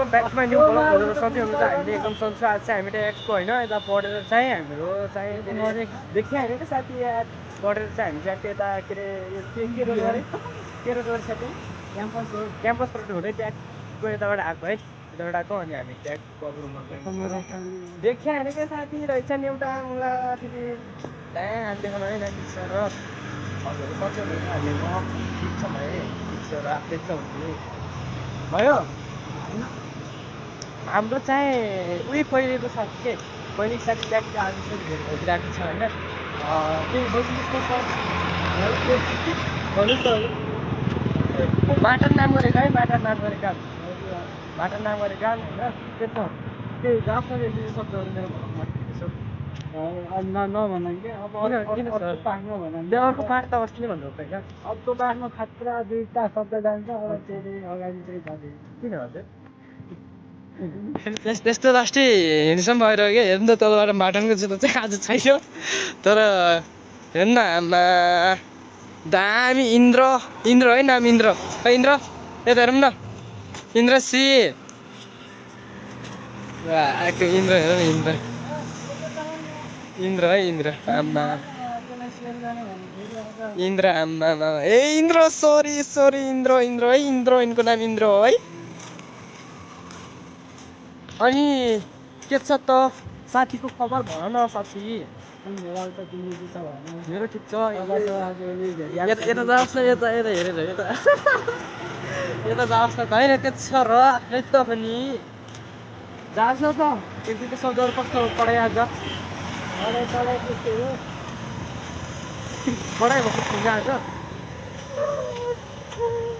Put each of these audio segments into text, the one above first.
back to my new blog भनेर सधैँ हुन्छ हामीले एकदम सन्चो आज चाहिँ हामी एक्सको होइन यता पढेर चाहिँ हाम्रो चाहिँ देखिहाल्यो नि साथी यार पढेर चाहिँ हामी चाहिँ यता के अरे के रोड गऱ्यो साथी क्याम्पस रोड हुँदै ट्यागको यताबाट आएको है यताबाट आएको अनि हामी ट्याग देखिहाल्यो क्या साथी रहेछ नि एउटा मुला फेरि त्यहाँ देखाउनु है सर हजुर सक्यो भने हालेर ठिक छ भाइ ठिक छ राख्दै छ भने भयो हाम्रो चाहिँ उही पहिलेको साथी के पहिलेको साथी ट्याग आज चाहिँ भेट भइरहेको छ होइन त्यही भन्नुहोस् त माटन नाम गरेको है माटन नाम गरेका माटन नाम गरेका होइन त्यस्तो त्यही आफ्नो शब्दहरू मेरो भरमा नभन कि अब अर्को पाठ त अस्ति नै भन्नु होइन अर्को पाठमा खतरा दुईवटा शब्द जान्छ अगाडि चाहिँ जाँदैन किन हजुर त्यस्तो लास्टै हिँड्सम्म भएर क्या हेर्नु त तलबाट माटनको जुत्ता चाहिँ आज छैन तर हेर्नु न आमा दामी इन्द्र है नाम इन्द्र खै इन्द्र यता हेरौँ न इन्द्र सी आएको इन्द्र हेर न इन्द्र है इन्द्र आमा इन्द्र आमा ए इन्द्र सरी इन्द्र है इन्द्र यिनको नाम इन्द्र है अनि के छ त साथीको खबर भन न साथी मेरो ठिक छ यता जाओस् न यता हेरेर यता जाओस् न होइन त्यति छ र त पनि जाओस् न त एक दुईवटा शब्दहरू कस्तो पढाइ आज पढाइ भएको छैन आज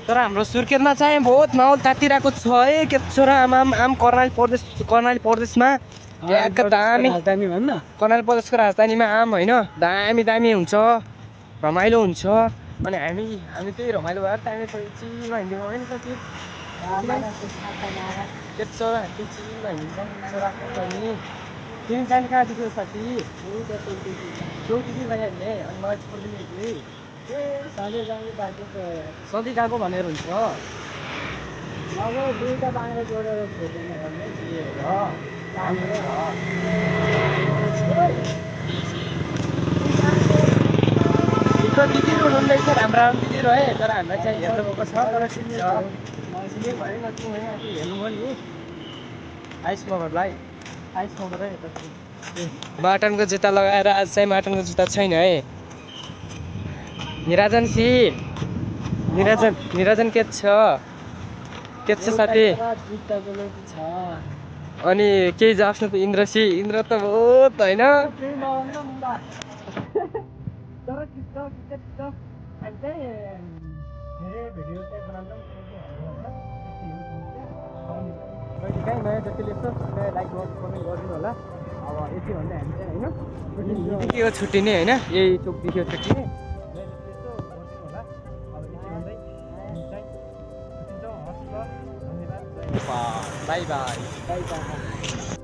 तर हाम्रो सुर्खेतमा चाहिँ बहुत माहौल तातिरहेको छ है के छोरा आम कर्णाली प्रदेशमा दामी कर्णाली प्रदेशको राजधानीमा आम होइन दामी हुन्छ रमाइलो हुन्छ अनि हामी त्यही रमाइलो भएर टाइम चिलमा हिँड्यौँ होइन साथी के छोरा चिलमा हिँड्छौँ नि तिमी जाने कहाँ देखियो साथी चौकी भइहाल्ने अनि मलाई छोडिदिने सधैँ गएको भनेर हुन्छ अब दुईवटा बाँडेर जोडेर छोडिदिने भन्ने दिदी हुनुहुँदैछ राम्रो दिदी रहे तर हामीलाई चाहिँ हेर्नु भएको छ तर ठिक छ हेर्नु भयो नि आइस मगरलाई आइस मगर है माटनको जुत्ता लगाएर आज चाहिँ माटनको जुत्ता छैन है निराजन के छ साथी अनि केही जाओस् न त इन्द्र त बहुत होइन नयाँ जतिले यसो लाइक कमेन्ट गरिदिनु होला अब यति भन्दै हामी चाहिँ होइन छुट्टिने होइन यही चोकदेखि छुट्टिने बाई बाई